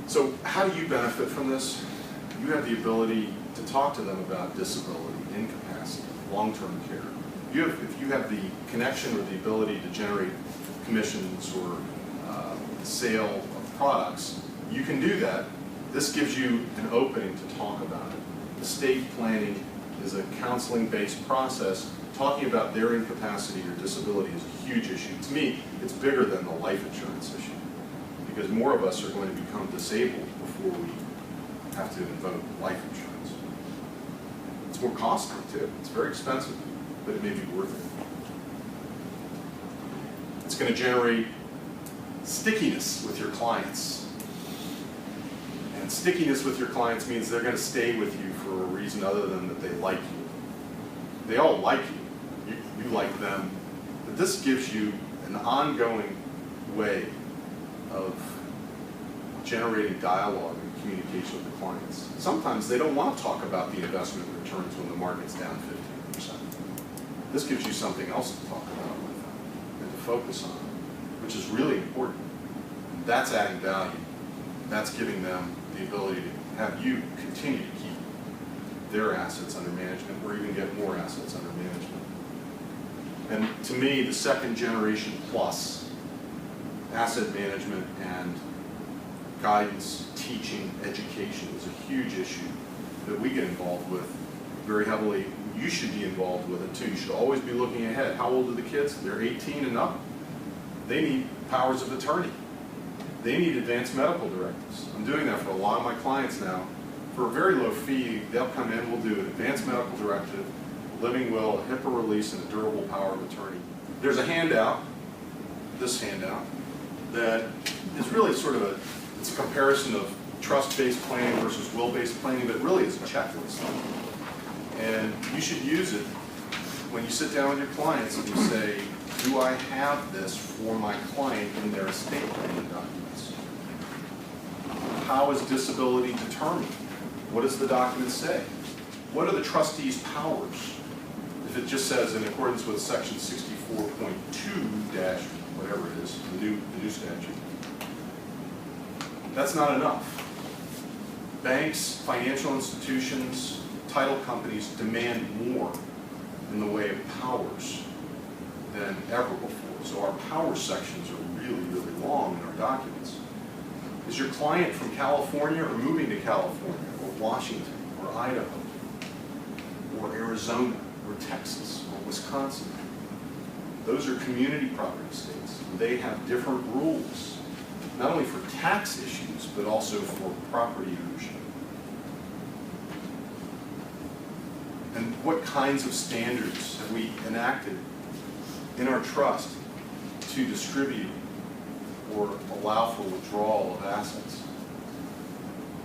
So how do you benefit from this? You have the ability to talk to them about disability, incapacity, long-term care. If you have the connection or the ability to generate commissions or sale of products, you can do that. This gives you an opening to talk about it. Estate planning is a counseling-based process. Talking about their incapacity or disability is a huge issue. To me, it's bigger than the life insurance issue, because more of us are going to become disabled before we have to invoke life insurance. It's more costly too. It's very expensive, but it may be worth it. It's going to generate stickiness with your clients. And stickiness with your clients means they're going to stay with you for a reason other than that they like you. They all like you. You like them. But this gives you an ongoing way of generating dialogue and communication with the clients. Sometimes they don't want to talk about the investment returns when the market's down 15%. This gives you something else to talk about with them and to focus on, which is really important. That's adding value. That's giving them the ability to have you continue to keep their assets under management or even get more assets under management. And to me, the second generation plus, asset management and guidance, teaching, education is a huge issue that we get involved with very heavily. You should be involved with it too. You should always be looking ahead. How old are the kids? They're 18 and up. They need powers of attorney. They need advanced medical directives. I'm doing that for a lot of my clients now. For a very low fee, they'll come in, we'll do an advanced medical directive, living will, a HIPAA release, and a durable power of attorney. There's a handout, this handout, that is really sort of it's a comparison of trust-based planning versus will-based planning, but really it's a checklist. And you should use it when you sit down with your clients and you say, do I have this for my client in their estate planning documents? How is disability determined? What does the document say? What are the trustee's powers? If it just says in accordance with section 64.2 whatever it is, the new statute, that's not enough. Banks, financial institutions, title companies demand more in the way of powers than ever before. So our power sections are really, really long in our documents. Is your client from California or moving to California or Washington or Idaho or Arizona or Texas or Wisconsin? Those are community property states. They have different rules, not only for tax issues, but also for property ownership. And what kinds of standards have we enacted in our trust to distribute or allow for withdrawal of assets?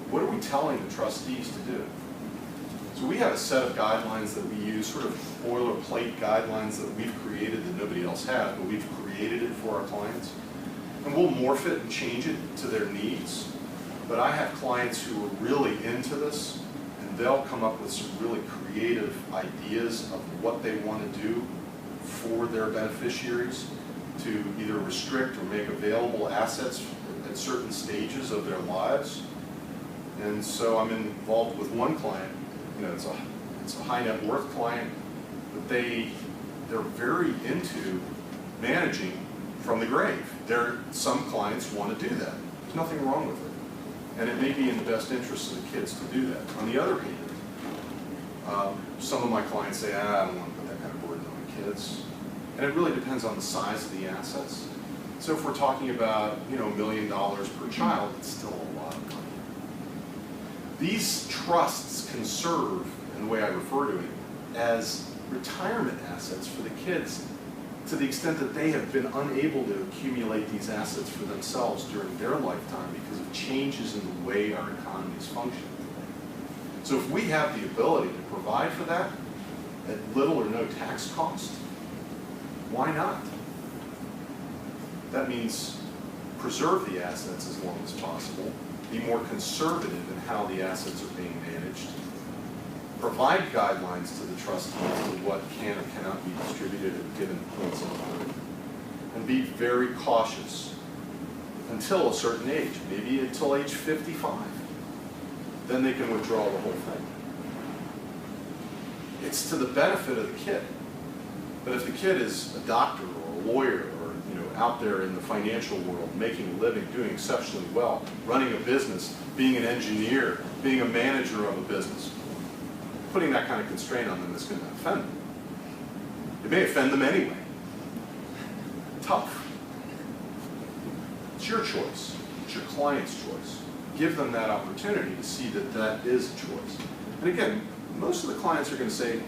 What are we telling the trustees to do? So we have a set of guidelines that we use, sort of boilerplate guidelines that we've created that nobody else has, but we've created it for our clients. And we'll morph it and change it to their needs. But I have clients who are really into this, and they'll come up with some really creative ideas of what they want to do for their beneficiaries to either restrict or make available assets at certain stages of their lives. And so I'm involved with one client. You know, it's a high net worth client, but they're very into managing from the grave. Some clients want to do that. There's nothing wrong with it. And it may be in the best interest of the kids to do that. On the other hand, some of my clients say, I don't want to put that kind of burden on the kids. And it really depends on the size of the assets. So if we're talking about, $1 million per child, it's still a lot of money. These trusts can serve, in the way I refer to it, as retirement assets for the kids, to the extent that they have been unable to accumulate these assets for themselves during their lifetime because of changes in the way our economies function. So if we have the ability to provide for that at little or no tax cost, why not? That means preserve the assets as long as possible, be more conservative in how the assets are being managed, provide guidelines to the trustees of what can or cannot be distributed at given points in time, and be very cautious until a certain age, maybe until age 55. Then they can withdraw the whole thing. It's to the benefit of the kid. But if the kid is a doctor or a lawyer or out there in the financial world, making a living, doing exceptionally well, running a business, being an engineer, being a manager of a business, putting that kind of constraint on them is going to offend them. It may offend them anyway. Tough. It's your choice. It's your client's choice. Give them that opportunity to see that that is a choice. And again, most of the clients are going to say,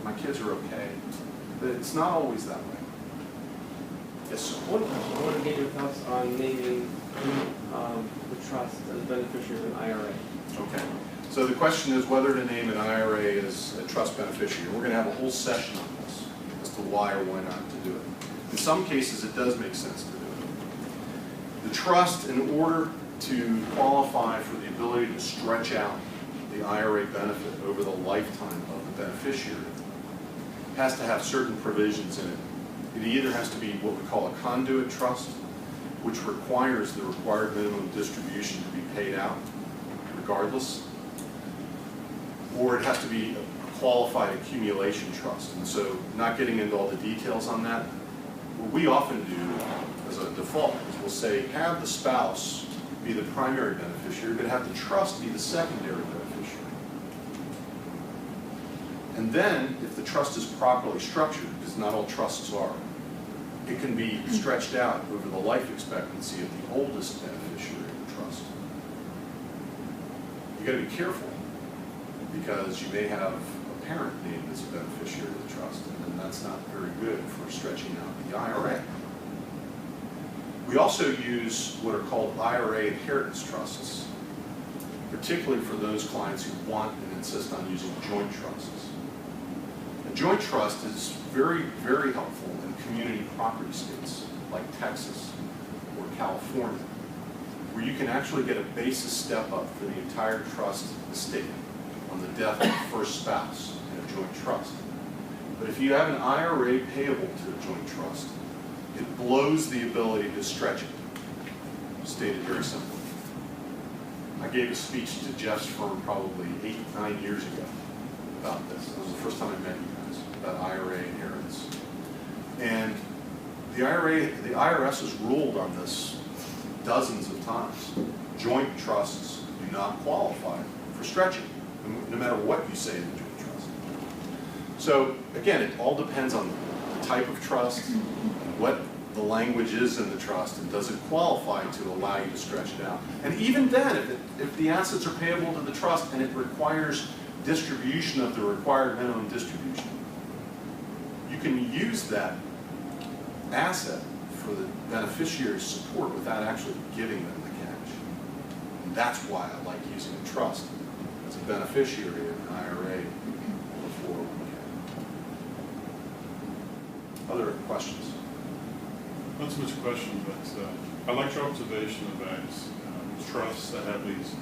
my kids are okay. But it's not always that way. Yes, sir. One question. I want to get your thoughts on naming the trust as beneficiary of an IRA. Okay. So the question is whether to name an IRA as a trust beneficiary. We're going to have a whole session on this as to why or why not to do it. In some cases, it does make sense to do it. The trust, in order to qualify for the ability to stretch out the IRA benefit over the lifetime of the beneficiary, has to have certain provisions in it. It either has to be what we call a conduit trust, which requires the required minimum distribution to be paid out regardless, or it has to be a qualified accumulation trust. And so, not getting into all the details on that, what we often do as a default is we'll say have the spouse be the primary beneficiary, but have the trust be the secondary beneficiary. And then, if the trust is properly structured, because not all trusts are, it can be stretched out over the life expectancy of the oldest beneficiary of the trust. You've got to be careful, because you may have a parent named as a beneficiary of the trust, and that's not very good for stretching out the IRA. We also use what are called IRA inheritance trusts, particularly for those clients who want and insist on using joint trusts. A joint trust is very, very helpful in community property states like Texas or California, where you can actually get a basis step up for the entire trust estate on the death of the first spouse in a joint trust. But if you have an IRA payable to a joint trust, it blows the ability to stretch it, stated very simply. I gave a speech to Jeff's firm probably 8, 9 years ago about this. It was the first time I met you guys, about IRA inheritance. And the IRS has ruled on this dozens of times. Joint trusts do not qualify for stretching, no matter what you say in the joint trust. So again, it all depends on the type of trust, and what the language is in the trust, and does it qualify to allow you to stretch it out. And even then, if the assets are payable to the trust and it requires distribution of the required minimum distribution, you can use that asset for the beneficiary's support without actually giving them the cash. And that's why I like using a trust as a beneficiary of an IRA or 401k. Other questions? Not so much a question, but I like your observation about trusts that have these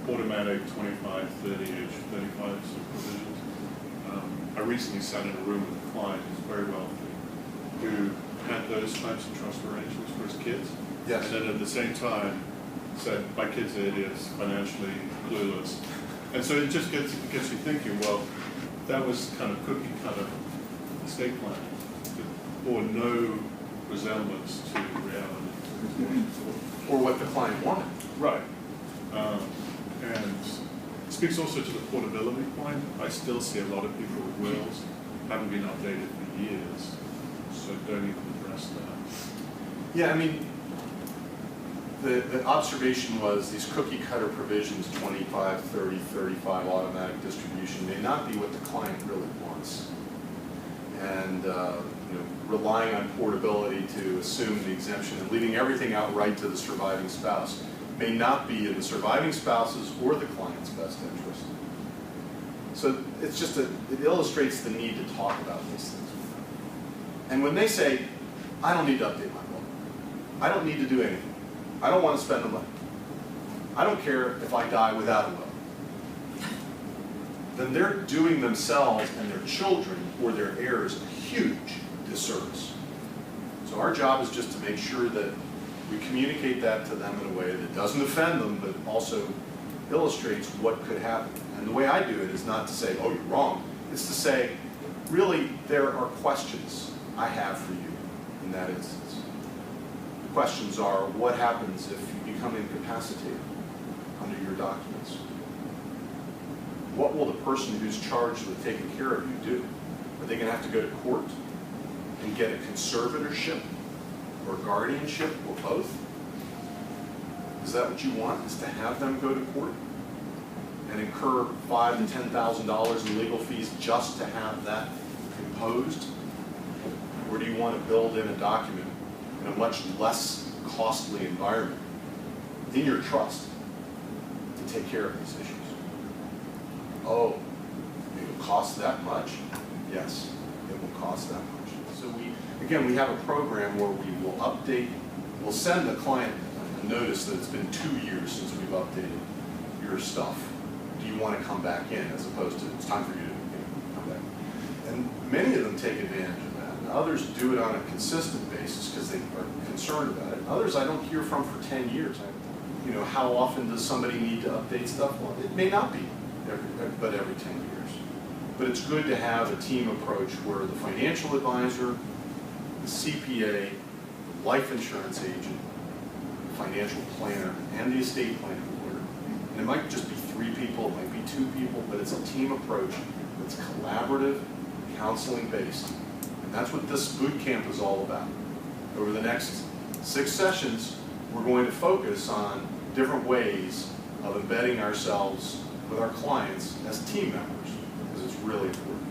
automatic 25, 30, age 35 sort of provisions. I recently sat in a room with a client who's very wealthy, who had those types of trust arrangements for his kids. Yes. And then at the same time said, my kids are idiots, financially clueless. And so it just gets you thinking, well, that was kind of cookie cutter estate planning, or no resemblance to reality. Or what the client wanted. Right. And it speaks also to the portability point. I still see a lot of people with wills haven't been updated for years, so don't even address that. Yeah, I mean, the observation was these cookie cutter provisions, 25, 30, 35 automatic distribution, may not be what the client really wants. And relying on portability to assume the exemption and leaving everything outright to the surviving spouse may not be in the surviving spouse's or the client's best interest. So it's just it illustrates the need to talk about these things. And when they say, I don't need to update my will, I don't need to do anything, I don't want to spend the money, I don't care if I die without a will, then they're doing themselves and their children or their heirs a huge disservice. So our job is just to make sure that We communicate that to them in a way that doesn't offend them, but also illustrates what could happen. And the way I do it is not to say, oh, you're wrong. It's to say, really, there are questions I have for you in that instance. The questions are, what happens if you become incapacitated under your documents? What will the person who's charged with taking care of you do? Are they going to have to go to court and get a conservatorship or guardianship or both? Is that what you want, is to have them go to court and incur $5,000 to $10,000 in legal fees just to have that imposed? Or do you want to build in a document in a much less costly environment in your trust to take care of these issues? Oh, it will cost that much? Yes, it will cost that much. So we have a program where we will update, we'll send the client a notice that it's been 2 years since we've updated your stuff. Do you want to come back in, as opposed to it's time for you to come back? And many of them take advantage of that. And others do it on a consistent basis because they are concerned about it. Others I don't hear from for 10 years. How often does somebody need to update stuff? Well, it may not be, but every 10 years. But it's good to have a team approach where the financial advisor, the CPA, the life insurance agent, the financial planner, and the estate planning lawyer, and it might just be 3 people, it might be 2 people, but it's a team approach that's collaborative, counseling based. And that's what this boot camp is all about. Over the next 6 sessions, we're going to focus on different ways of embedding ourselves with our clients as team members, because it's really important.